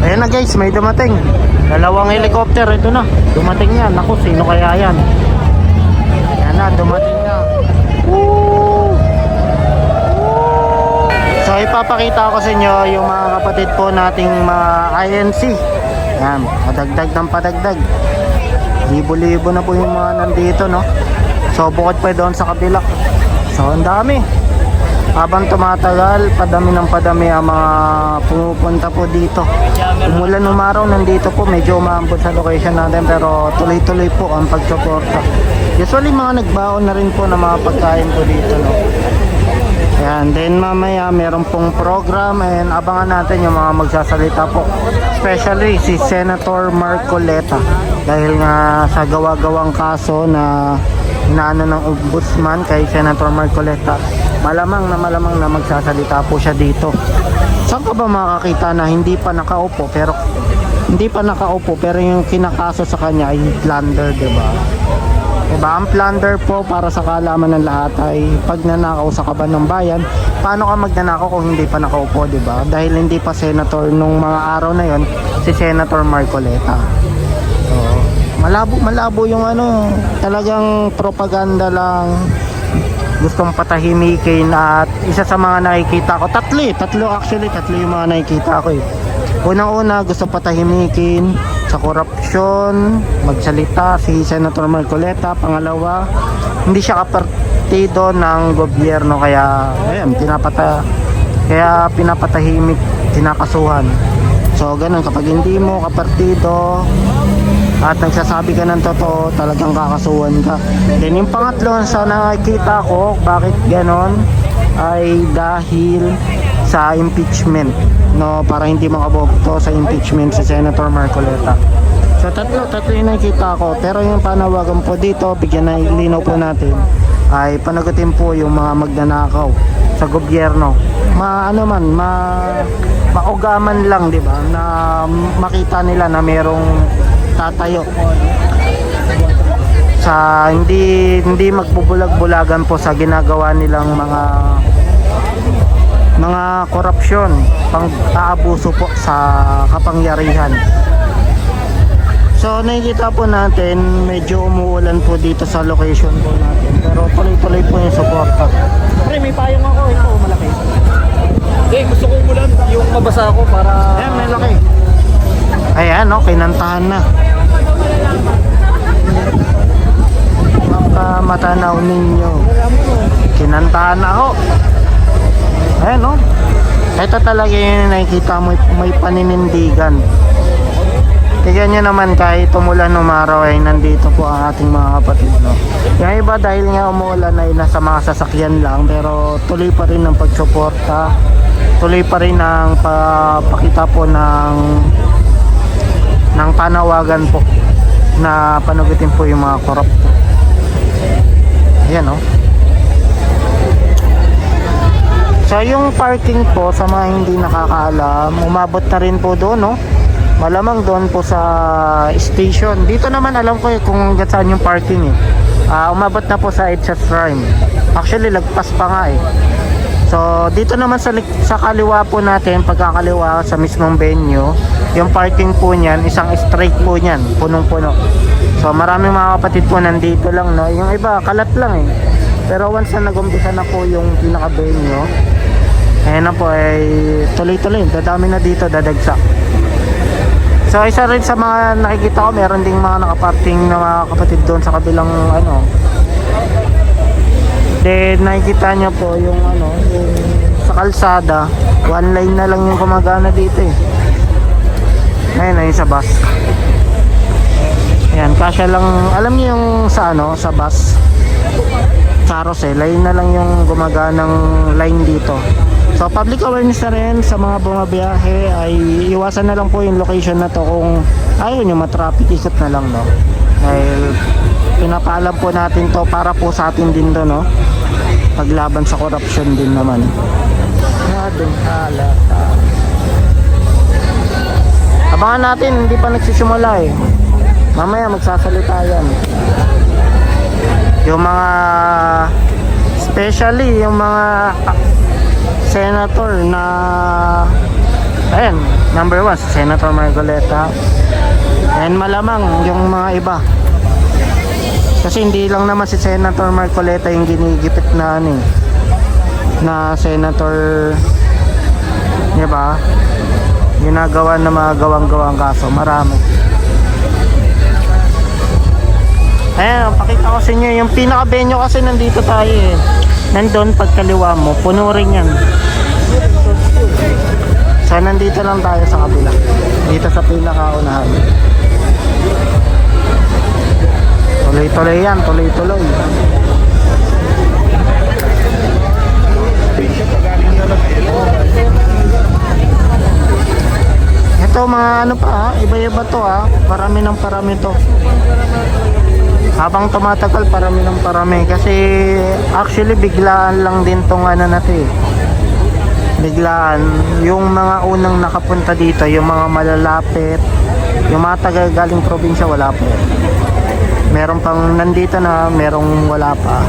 Ayan na guys, may dumating. Dalawang helicopter, ito na. Dumating yan. Naku, sino kaya yan? Ayan na, dumating na. Woo! So ipapakita ko sa inyo yung mga kapatid po nating mga INC. Ayan, padagdag ng padagdag. Libo-libo na po yung mga nandito, no? So bukod pa doon sa kabila. So ang dami. Habang tumatagal, padami ng padami ang mga pumupunta po dito. Umulan umaraw, nandito po, medyo umaambot sa location natin, pero tuloy-tuloy po ang pagsuporta. Usually mga nagbaon na rin po ng mga pagkain po dito, no? Ayan, then mamaya meron pong program and abangan natin yung mga magsasalita po. Especially si Senator Marcoleta, dahil nga sa gawa-gawang kaso na inaano ng ombudsman kay Senator Marcoleta, malamang na magsasalita po siya dito. Saan ka ba makakita na hindi pa nakaupo pero yung kinakaso sa kanya ay plunder, diba? Diba? Ang plunder po, para sa kaalaman ng lahat, ay pagnanakaw sa kaban ng bayan. Paano ka magnanakaw kung hindi pa nakaupo, diba? Dahil hindi pa senator nung mga araw na yon si Senator Marcoleta. So, malabo yung ano, talagang propaganda lang, gustong patahimikin. At isa sa mga nakikita ko, tatlo yung mga nakikita ko eh. Unang-una, gusto patahimikin sa korupsyon, magsalita si Senator Marcoleta. Pangalawa, hindi siya kapartido ng gobyerno, kaya ayan, pinapatahimik, kinakasuhan. So ganun, kapag hindi mo kapartido at nagsasabi ka ng totoo, talagang kakasuhan ka. Then yung pangatlo sa nakikita ko, bakit ganon, ay dahil sa impeachment, no, para hindi makaboto sa impeachment si Senator Marcoleta. So tatlo yung nakikita ko. Pero yung panawagan po dito, bigyan na linaw po natin, ay panagutin po yung mga magnanakaw sa gobyerno. Maugaman lang, di ba, na makita nila na merong tatayo sa hindi magbubulag-bulagan po sa ginagawa nilang mga korupsyon, pang-aabuso po sa kapangyarihan. So nakikita po natin, medyo umuulan po dito sa location po natin, pero tuloy-tuloy po yung suporta. Pre, may payong ako, ito malaki. Hindi, gusto ko umulan, yung mabasa ako para... Ayan, may laki. Ayan, no, kinantahan na. Matanaw ninyo, kinantahan na ako. Ayan, no, ito talaga yung nakikita mo, may paninindigan. Tignan nyo naman, kahit umulan umaraw ay nandito po ang ating mga kapatid, no? Yung iba dahil nga umulan ay nasa mga sasakyan lang, pero tuloy pa rin ang pagsuporta, tuloy pa rin ang pakita po ng panawagan po na panugutin po yung mga korupto. Ayan, no? So yung parking po, sa mga hindi nakakaalam, umabot na rin po doon, no? Malamang doon po sa station. Dito naman alam ko kung saan yung parking eh. Umabot na po sa HS Prime. Actually lagpas pa nga eh. So dito naman sa kaliwa po natin, pagkakaliwa sa mismong venue, yung parking po niyan, isang straight po niyan, punong-puno. So maraming mga kapatid po nandito lang, no? Yung iba kalat lang eh. Pero once na nag-umpisa na po yung pinaka-venue, ayan na po, ay tuloy-tuloy, dadami na dito, dadagsa. So isa rin sa mga nakikita ko, meron ding mga nakaparking na mga kapatid doon sa kabilang ano. Then nakikita nyo po yung ano, yung sa kalsada, one lane na lang yung gumagana dito eh. Ayun na yung sa bus. Ayan, kasya lang, alam niyo yung sa ano, sa bus, carousel, line na lang yung gumaganang line dito. So public awareness na rin sa mga bumabiyahe, ay iwasan na lang po yung location na to kung ayaw nyo matraffic, ikot na lang, no? Dahil pinapaalam po natin to para po sa atin din to, no? Paglaban sa corruption din naman. Abangan natin, hindi pa nagsisimula eh. Mamaya magsasalita yan. Yung mga, especially yung mga senator na, ayan, number 1 si Senator Marcoleta. And malamang yung mga iba. Kasi hindi lang naman si Senator Marcoleta yung ginigipit na ano, na senator, di ba? Ginagawa na mga gawang-gawang kaso, marami. Ayan, pakita ko sa inyo yung pinaka-venue kasi nandito tayo eh. Nandun pagkaliwa mo, puno rin yan. So nandito lang tayo sa kabila. Dito sa pinaka-unahan. Tuloy-tuloy yan, tuloy-tuloy. Ito mga ano pa ha, iba-iba to ha. Parami ng parami to. Habang tumatagal, parami ng parami. Kasi actually biglaan lang din tong ano natin eh. Biglaan. Yung mga unang nakapunta dito, yung mga malalapit, yung mga taga galing probinsya, wala po. Meron pang nandito na, merong wala pa.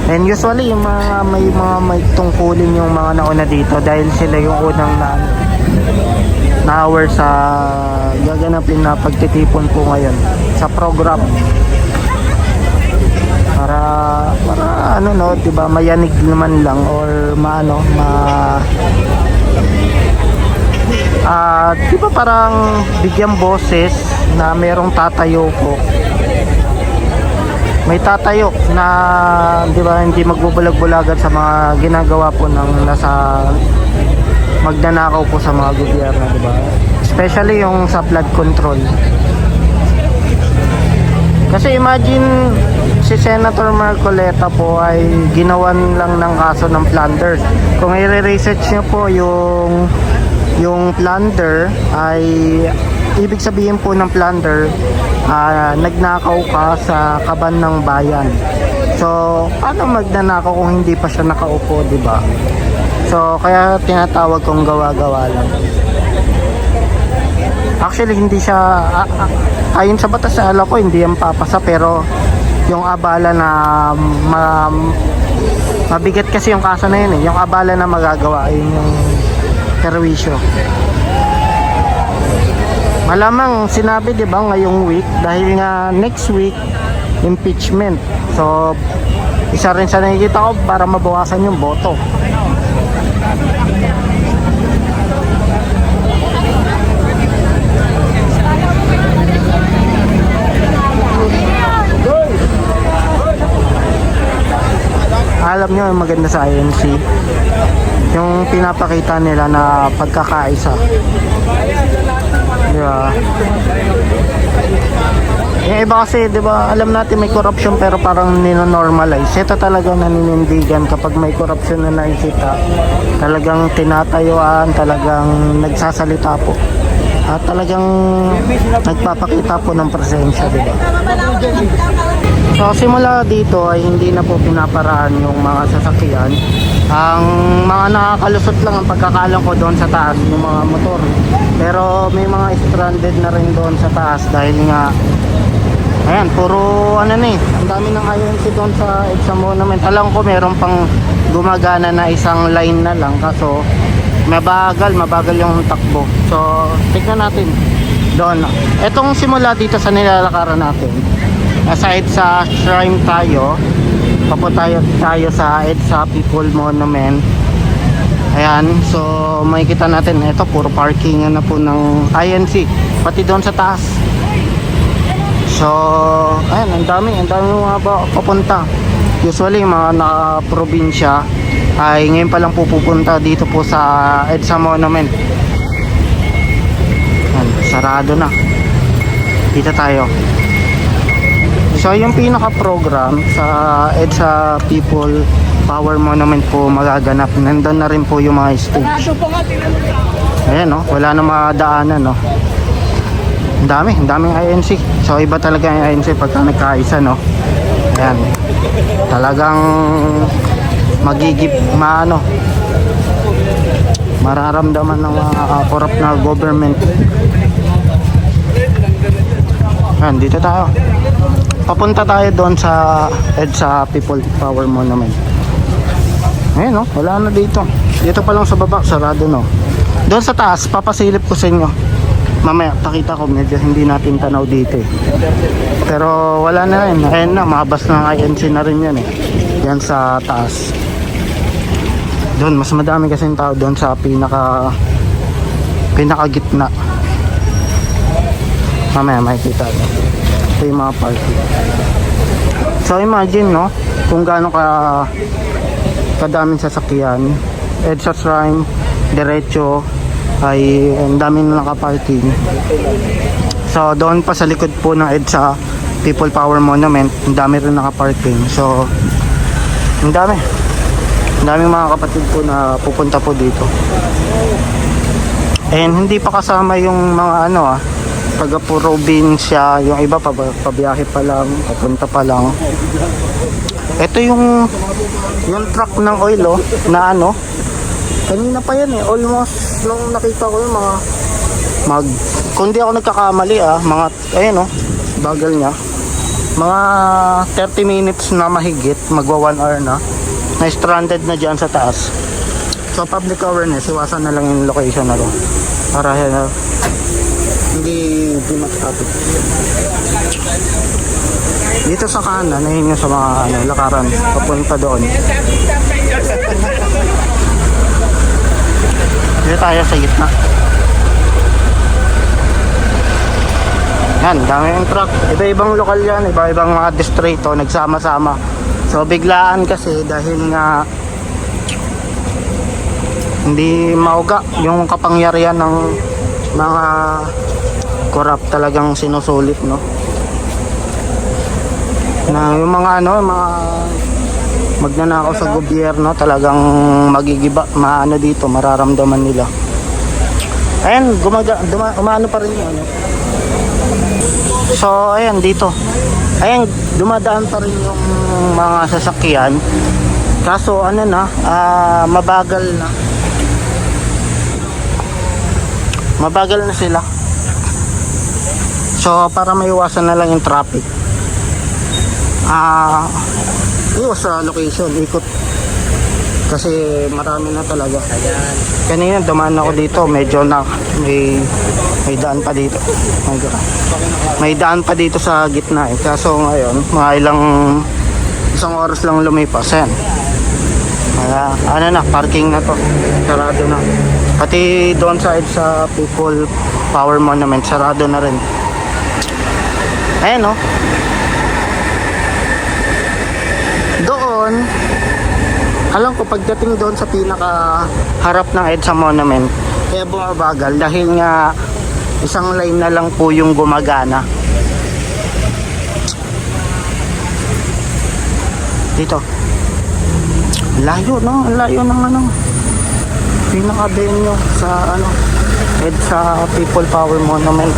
And usually yung mga may tungkulin yung mga nauna dito dahil sila yung unang na hour sa gaganapin na pagtitipon po ngayon sa program. Para ano no, 'di ba, mayanig naman lang or maano di ba parang bigyan boses na merong tatayo po. May tatayo na, di ba, hindi magbubulag-bulagan sa mga ginagawa po ng nasa magnanakaw po sa mga gobyerno, di ba? Especially yung sa flood control. Kasi imagine si Senator Marcoleta po ay ginawan lang ng kaso ng plunder. Kung i-research niyo po yung plunder ay ibig sabihin po ng plunder, nagnakaw ka sa kaban ng bayan. So, paano magnanakaw kung hindi pa siya nakaupo, di ba? So, kaya tinatawag kong gawa-gawa lang. Actually, hindi siya, ayon sa batas na alam ko, hindi yan papasa, pero yung abala na mabigat kasi yung kaso na yun eh. Yung abala na magagawa, yun yung perwisyo. Malamang sinabi, di ba, ngayong week dahil nga next week impeachment. So isa rin sa nakikita ko para mabawasan yung boto. Alam nyo yung maganda sa INC, yung pinapakita nila na pagkakaisa. Yeah. Yung iba kasi, di ba, alam natin may corruption pero parang nino-normalize. Ito talagang naninindigan kapag may corruption na nakikita. Talagang tinatayuan, talagang nagsasalita po. At talagang nagpapakita po ng presensya, di ba? So simula dito ay hindi na po pinaparaan yung mga sasakyan. Ang mga nakakalusot lang ang pagkakalang ko doon sa taas, yung mga motor. Pero may mga stranded na rin doon sa taas dahil nga ayan, puro ano na eh, ang dami ng INC doon sa EDSA Monument. Alam ko meron pang gumagana na isang line na lang kaso mabagal yung takbo. So tignan natin doon. Etong simula dito sa nilalakaran natin, aside sa shrine tayo, papunta tayo sa EDSA People Monument. Ayan, so makikita natin, ito puro parking na po ng INC, pati doon sa taas. So, ayan, ang dami mga papunta. Usually, mga naka-probinsya ay ngayon pa lang pupunta dito po sa EDSA Monument. Ayan, sarado na. Dito tayo. So yung pinaka-program sa EDSA People Power Monument po magaganap. Nandun na rin po yung mga stage. Ayan no, wala na madaanan no. Ang daming INC. So iba talaga yung INC pagka nagkaisa no. Ayan. Talagang mararamdaman ng mga corrupt na government. Ayan, dito tayo. Papunta tayo doon sa EDSA People Power Monument. Ayun no, wala na dito. Dito pa lang sa baba, sarado no. Doon sa taas, papasilip ko sa inyo. Mamaya, pakita ko, medyo hindi natin tanaw dito eh. Pero wala na rin. Ayun na, mabas ng INC na rin yan eh. Yan sa taas. Doon, mas madami kasing tao doon sa pinakagitna. Mamaya makikita nyo. Ito yung mga parking. So imagine no, kung gaano kadaming sasakyan. EDSA Shrine, diretso ay ang daming nakaparking. So doon pa sa likod po ng EDSA People Power Monument, ang dami rin nakaparking. So ang daming mga kapatid po na pupunta po dito. And hindi pa kasama yung mga taga probinsya, yung iba pabiyahe pa lang, papunta pa lang. Ito yung truck ng oil na kanina pa yan almost nung nakita ko yung kung di ako nagkakamali mga bagal niya, mga 30 minutes na mahigit, magwa 1 hour na stranded na dyan sa taas. So public awareness, iwasan na lang yung location na to para hindi pinag-topic. Dito sa kanan, ayun yung sa mga lakaran papunta doon. Dito tayo sa gitna. Yan, dami yung truck. Iba-ibang lokal yan, iba-ibang mga distrito, nagsama-sama. So biglaan kasi dahil nga hindi mauga yung kapangyarihan ng mga corrupt, talagang sinusulit na yung mga magnanakaw sa gobyerno, talagang magigiba, dito, mararamdaman nila. Ayan, umano pa rin yun. So ayan, dito ayan, dumadaan pa rin yung mga sasakyan, kaso mabagal na sila. So para maiwasan na lang yung traffic, iwas sa location, ikot kasi marami na talaga. Kanina dumaan ako dito, medyo may daan pa dito, may daan pa dito sa gitna kaso ngayon mga isang oras lang lumipas yan. Parking na to, sarado na. Pati doon sa People Power Monument, sarado na rin. Ayan doon, alam ko pagdating doon sa pinaka harap ng EDSA Monument, kaya bumabagal dahil nga isang line na lang po yung gumagana. Dito layo ng pinaka-venue sa EDSA People Power Monument.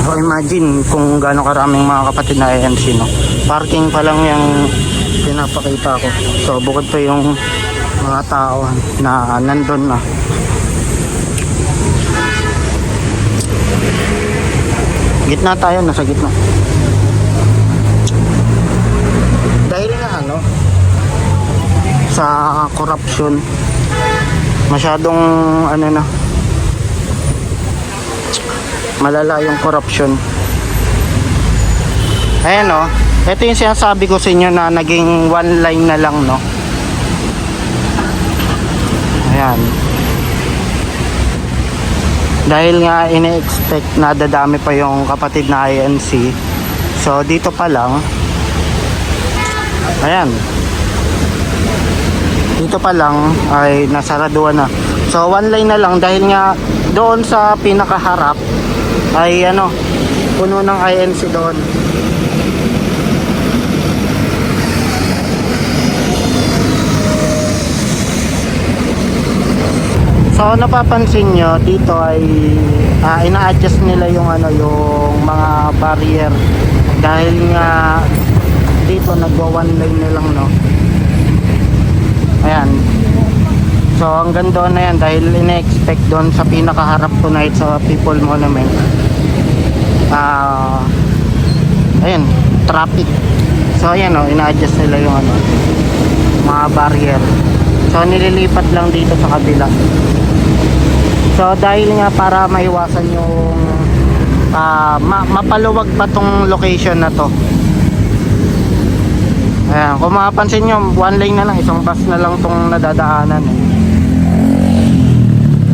So imagine kung gaano karaming mga kapatid na ANC parking pa lang yung pinapakita ko. So bukod pa yung mga tao na nandun na. Gitna tayo, nasa gitna. Dahil nga sa corruption, masyadong malala yung corruption. Ayan ito yung sinasabi ko sa inyo na naging one line na lang ayan, dahil nga ine-expect na dadami pa yung kapatid na INC. So dito pa lang, ayan, dito pa lang ay nasaraduan na. So one line na lang dahil nga doon sa pinakaharap ay puno ng INC doon. So napapansin nyo dito ay ina-adjust nila yung yung mga barrier dahil nga dito nagwa one line na lang ayan, So hanggang doon na yan dahil ina-expect doon sa pinakaharap tonight sa People Monument. Ayun, traffic. So ayan o, ina-adjust nila yung ano, mga barrier. So nililipat lang dito sa kabila. So dahil nga para maiwasan yung mapaluwag pa tong location na to. Ayan, kung mapapansin nyo, one lane na lang, isang bus na lang tong nadadaanan eh.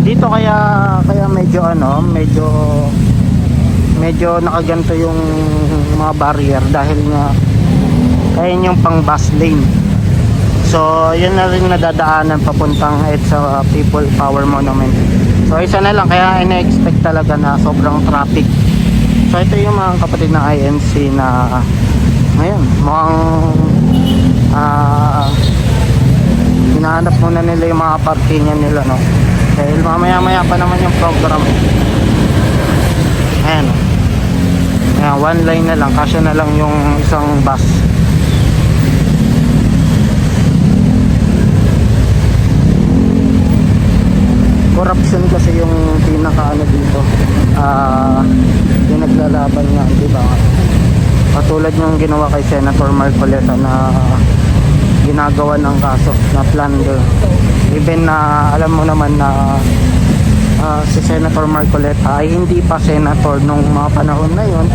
Dito kaya medyo ano, medyo nakaganto yung mga barrier dahil nga kaya yung pang bus lane. So yun na rin nadadaanan papuntang sa People Power Monument. So isa na lang, kaya ina-expect talaga na sobrang traffic. So ito yung mga kapatid ng INC na ngayon mukhang hinahanap muna nila yung mga parkingan nila, no? Dahil mamaya pa naman yung program. Ayan, ayan, one line na lang, kasya na lang yung isang bus. Corruption kasi yung pinaka ano dito, yung naglalaban nga, di ba? Katulad yung ginawa kay Senator Marcoleta na ginagawa ng kaso na plunder. Even na alam mo naman na si Senator Marcoleta ay hindi pa senator nung mga panahon na yon,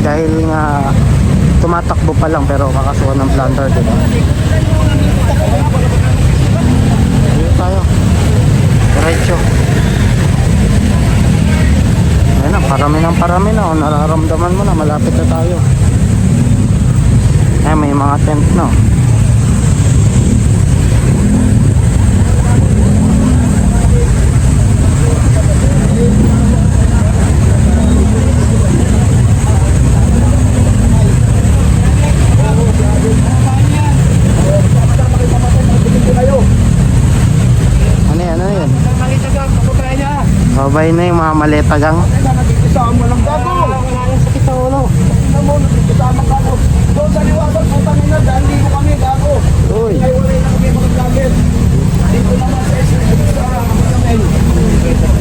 dahil nga tumatakbo pa lang pero kakasuhan ng plunder, di ba? Dito tayo diretso. Ayan na, parami na. O, nararamdaman mo na, malapit na tayo. Ayan, may mga tent no. Ano yan? Babay na yung mga maletagang. Isama lang gago. Sakit sa ulo. Isama gago. Doon sa liwasan, putang ina, dahil dito kami gago. Uy. Ay wala na kami mga vlogger. Dito naman sa SLB sa kami.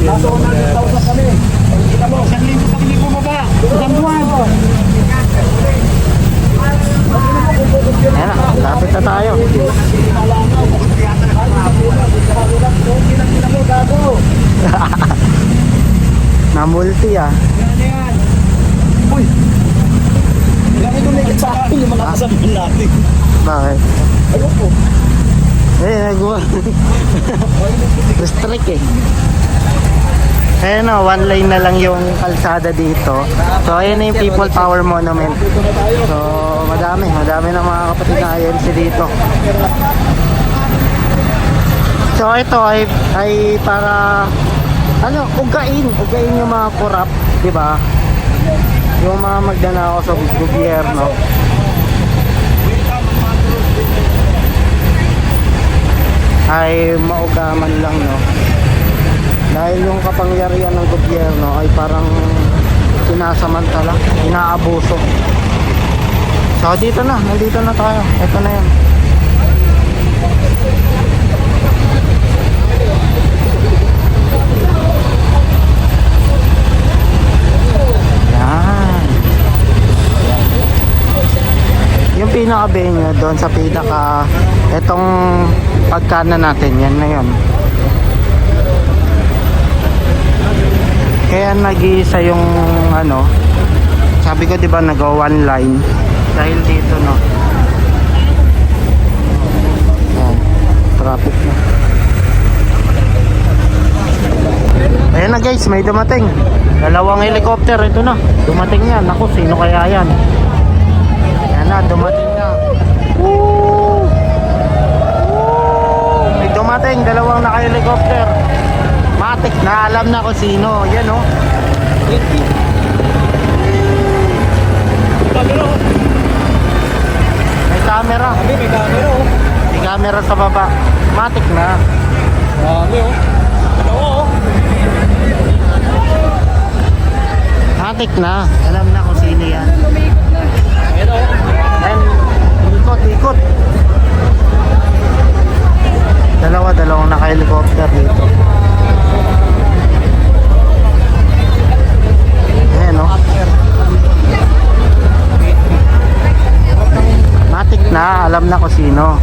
Nasa 100,000 kami. Kita mo, 1,000 bumaba. Isang buwan. Ayan na, lapit na tayo. Namulti ah. Yan. Uy. Ilang ito may sa akin yung mga kasabihin natin. Bakit? Ayoko. Nagawa. Restrict eh. Ayan o, one lane na lang yung kalsada dito. So ayan na yung People Power Monument. So madami na mga kapatid na INC dito. So ito ay para ano, ugain yung mga corrupt, di ba? Yung mga magnanakaw sa gobyerno. Ay maugaman lang, no? Dahil yung kapangyarihan ng gobyerno ay parang sinasamantala, inaabuso. So nandito na tayo. Ito na yan. Yan. Yung pinaka-venue doon sa pinaka, etong pagkana natin, yan na yun. Kaya nag-iisa yung ano, sabi ko 'di ba nagawa one line dahil dito, no. Ayan, traffic na. Ayan na guys, may dumating. Dalawang helicopter, ito na. Dumating yan. Naku, sino kaya yan? Ayan na, dumating na. Woo! Woo! May dumating, dalawang naka-helicopter. Matik na, alam na kung sino. Yan o. May camera. May camera oh. May camera sa baba. Matik na. Dami oh. Oo. Matik na. Alam na kung sino yan. Ayun oh. And ikot. Dalawang naka-helicopter dito. Ayan, no? Matik na, alam na ko sino.